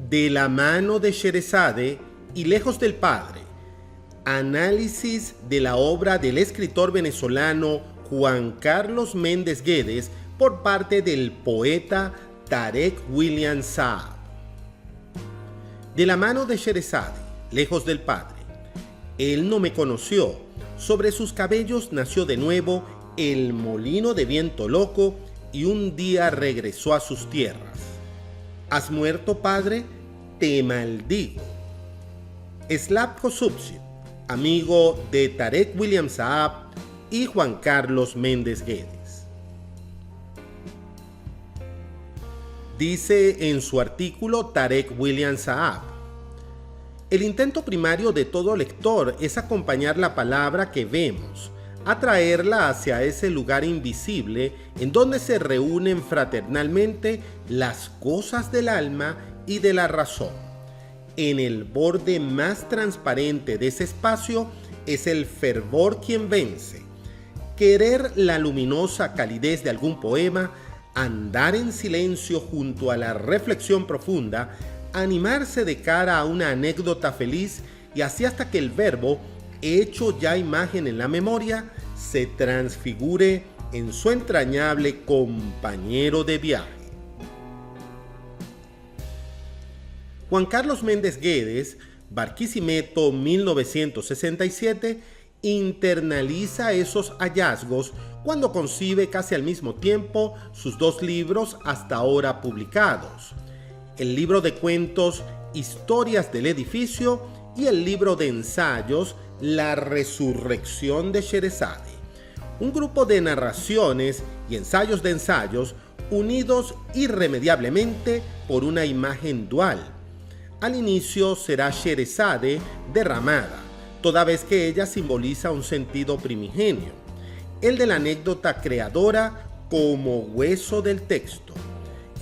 De la mano de Sherezade y lejos del padre. Análisis de la obra del escritor venezolano Juan Carlos Méndez Guedes por parte del poeta Tarek William Saab. De la mano de Sherezade, lejos del padre. Él no me conoció. Sobre sus cabellos nació de nuevo el molino de viento loco y un día regresó a sus tierras. ¿Has muerto, padre? Te maldigo. Slavko Zubčík, amigo de Tarek William Saab y Juan Carlos Méndez Guedes. Dice en su artículo Tarek William Saab: el intento primario de todo lector es acompañar la palabra que vemos, atraerla hacia ese lugar invisible en donde se reúnen fraternalmente las cosas del alma y de la razón. En el borde más transparente de ese espacio es el fervor quien vence. Querer la luminosa calidez de algún poema, andar en silencio junto a la reflexión profunda, animarse de cara a una anécdota feliz y así hasta que el verbo, hecho ya imagen en la memoria, se transfigure en su entrañable compañero de viaje. Juan Carlos Méndez Guedes, Barquisimeto, 1967, internaliza esos hallazgos cuando concibe casi al mismo tiempo sus dos libros hasta ahora publicados: el libro de cuentos Historias del Edificio y el libro de ensayos La Resurrección de Sherezade, un grupo de narraciones y ensayos de ensayos unidos irremediablemente por una imagen dual. Al inicio será Sherezade derramada, toda vez que ella simboliza un sentido primigenio, el de la anécdota creadora como hueso del texto.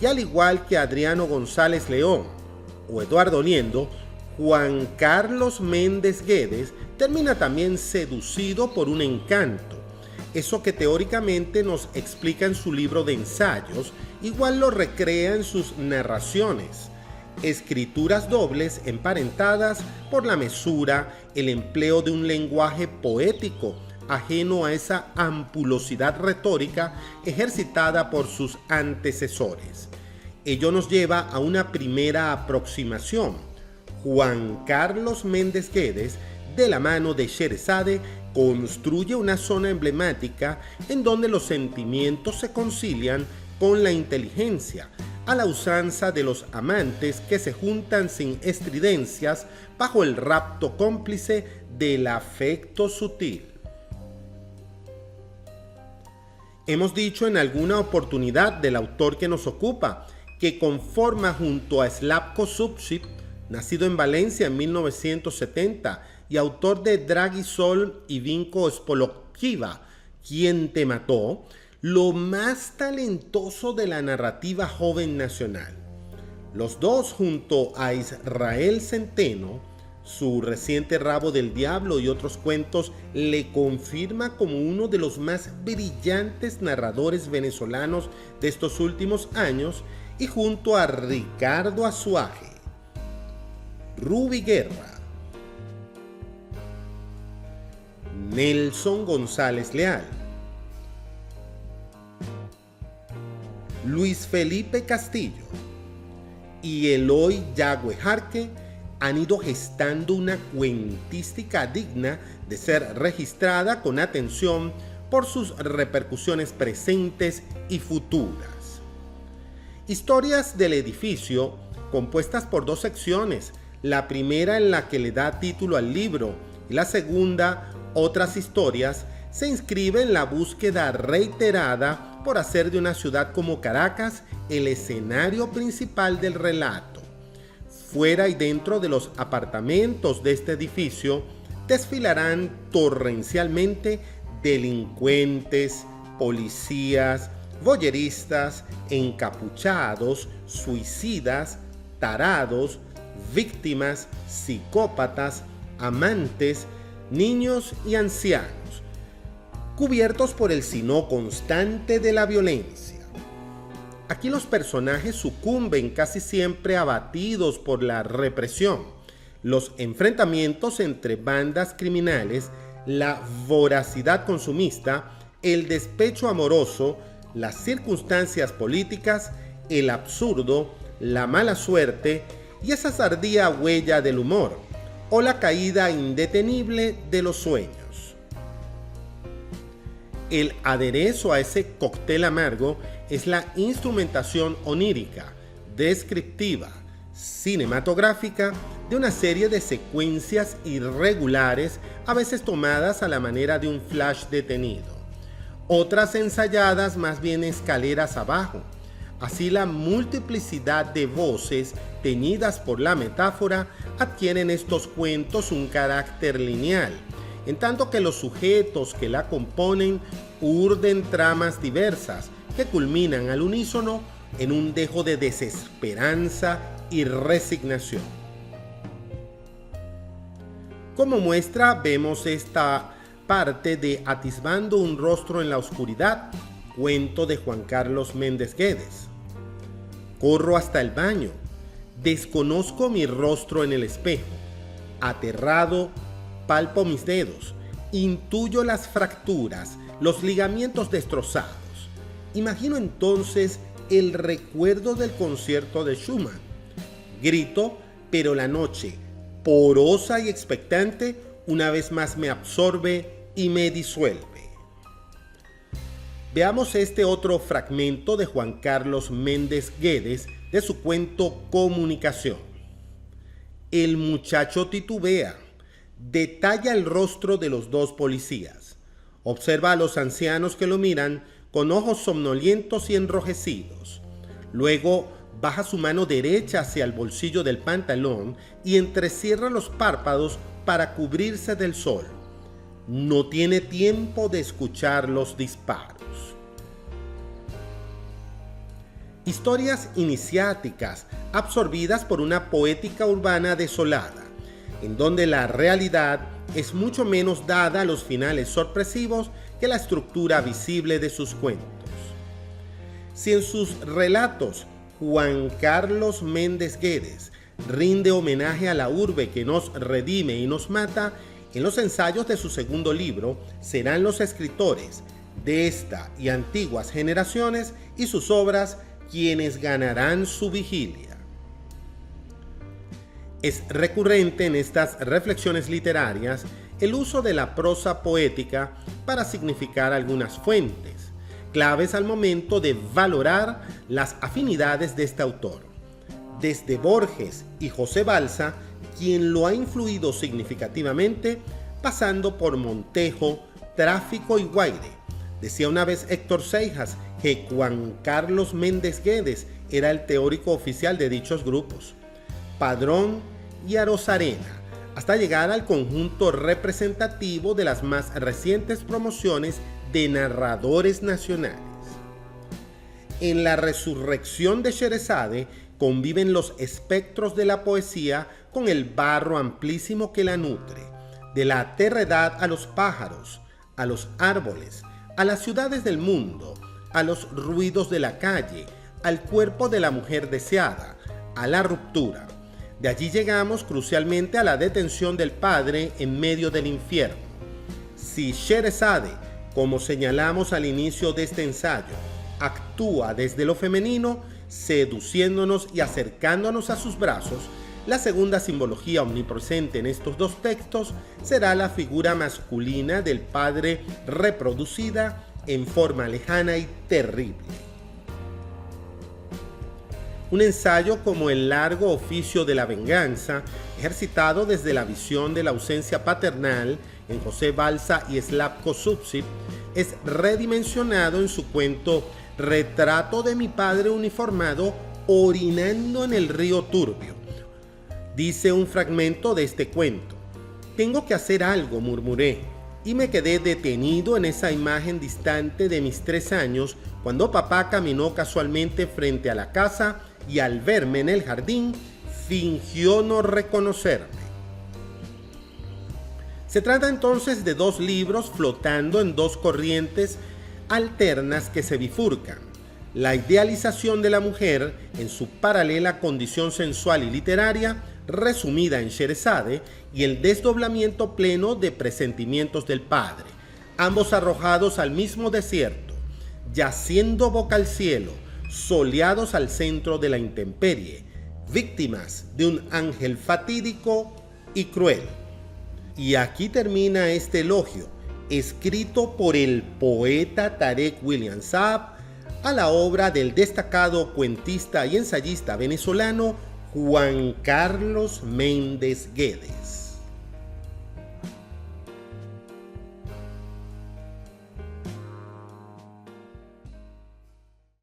Y al igual que Adriano González León o Eduardo Liendo, Juan Carlos Méndez Guedes termina también seducido por un encanto. Eso que teóricamente nos explica en su libro de ensayos, igual lo recrea en sus narraciones. Escrituras dobles emparentadas por la mesura, el empleo de un lenguaje poético, ajeno a esa ampulosidad retórica ejercitada por sus antecesores. Ello nos lleva a una primera aproximación. Juan Carlos Méndez Guedes, de la mano de Sherezade, construye una zona emblemática en donde los sentimientos se concilian con la inteligencia, a la usanza de los amantes que se juntan sin estridencias bajo el rapto cómplice del afecto sutil. Hemos dicho en alguna oportunidad del autor que nos ocupa, que conforma junto a Slavko Zubčík, nacido en Valencia en 1970 y autor de Dragi Sol y Vinko Spolokhiva, ¿Quién te mató?, lo más talentoso de la narrativa joven nacional. Los dos, junto a Israel Centeno, su reciente Rabo del Diablo y otros cuentos, le confirma como uno de los más brillantes narradores venezolanos de estos últimos años, y junto a Ricardo Azuaje, Ruby Guerra, Nelson González Leal, Luis Felipe Castillo y Eloy Yagüe Jarque han ido gestando una cuentística digna de ser registrada con atención por sus repercusiones presentes y futuras. Historias del Edificio, compuestas por dos secciones, la primera en la que le da título al libro y la segunda, Otras Historias, se inscribe en la búsqueda reiterada por hacer de una ciudad como Caracas el escenario principal del relato. Fuera y dentro de los apartamentos de este edificio desfilarán torrencialmente delincuentes, policías, voyeristas, encapuchados, suicidas, tarados, víctimas, psicópatas, amantes, niños y ancianos, cubiertos por el sino constante de la violencia. Aquí los personajes sucumben casi siempre abatidos por la represión, los enfrentamientos entre bandas criminales, la voracidad consumista, el despecho amoroso, las circunstancias políticas, el absurdo, la mala suerte y esa tardía huella del humor, o la caída indetenible de los sueños. El aderezo a ese cóctel amargo es la instrumentación onírica, descriptiva, cinematográfica de una serie de secuencias irregulares, a veces tomadas a la manera de un flash detenido, otras ensayadas más bien escaleras abajo. Así la multiplicidad de voces teñidas por la metáfora adquieren estos cuentos un carácter lineal, en tanto que los sujetos que la componen urden tramas diversas que culminan al unísono en un dejo de desesperanza y resignación. Como muestra vemos esta parte de Atisbando un rostro en la oscuridad, cuento de Juan Carlos Méndez Guedes. Corro hasta el baño, desconozco mi rostro en el espejo, aterrado, palpo mis dedos, intuyo las fracturas, los ligamentos destrozados. Imagino entonces el recuerdo del concierto de Schumann. Grito, pero la noche, porosa y expectante, una vez más me absorbe y me disuelve. Veamos este otro fragmento de Juan Carlos Méndez Guedes de su cuento Comunicación. El muchacho titubea, detalla el rostro de los dos policías, observa a los ancianos que lo miran con ojos somnolientos y enrojecidos. Luego baja su mano derecha hacia el bolsillo del pantalón y entrecierra los párpados para cubrirse del sol. No tiene tiempo de escuchar los disparos. Historias iniciáticas absorbidas por una poética urbana desolada, en donde la realidad es mucho menos dada a los finales sorpresivos que la estructura visible de sus cuentos. Si en sus relatos Juan Carlos Méndez Guedes rinde homenaje a la urbe que nos redime y nos mata, en los ensayos de su segundo libro serán los escritores de esta y antiguas generaciones y sus obras quienes ganarán su vigilia. Es recurrente en estas reflexiones literarias el uso de la prosa poética para significar algunas fuentes, claves al momento de valorar las afinidades de este autor. Desde Borges y José Balsa, quien lo ha influido significativamente, pasando por Montejo, Tráfico y Guaire. Decía una vez Héctor Seijas que Juan Carlos Méndez Guedes era el teórico oficial de dichos grupos, Padrón y Arozarena, hasta llegar al conjunto representativo de las más recientes promociones de narradores nacionales. En la resurrección de Sherezade conviven los espectros de la poesía con el barro amplísimo que la nutre, de la terredad a los pájaros, a los árboles, a las ciudades del mundo, a los ruidos de la calle, al cuerpo de la mujer deseada, a la ruptura. De allí llegamos crucialmente a la detención del padre en medio del infierno. Si Sherezade, como señalamos al inicio de este ensayo, actúa desde lo femenino, seduciéndonos y acercándonos a sus brazos, la segunda simbología omnipresente en estos dos textos será la figura masculina del padre reproducida en forma lejana y terrible. Un ensayo como El largo oficio de la venganza, ejercitado desde la visión de la ausencia paternal en José Balsa y Slavko Zubčík, es redimensionado en su cuento Retrato de mi padre uniformado orinando en el río Turbio. Dice un fragmento de este cuento: «Tengo que hacer algo», murmuré, y me quedé detenido en esa imagen distante de mis 3 años, cuando papá caminó casualmente frente a la casa y al verme en el jardín, fingió no reconocerme. Se trata entonces de 2 libros flotando en 2 corrientes alternas que se bifurcan: la idealización de la mujer en su paralela condición sensual y literaria, resumida en Sheresade, y el desdoblamiento pleno de presentimientos del padre, ambos arrojados al mismo desierto, yaciendo boca al cielo, soleados al centro de la intemperie, víctimas de un ángel fatídico y cruel. Y aquí termina este elogio, escrito por el poeta Tarek William Saab a la obra del destacado cuentista y ensayista venezolano Juan Carlos Méndez Guedes.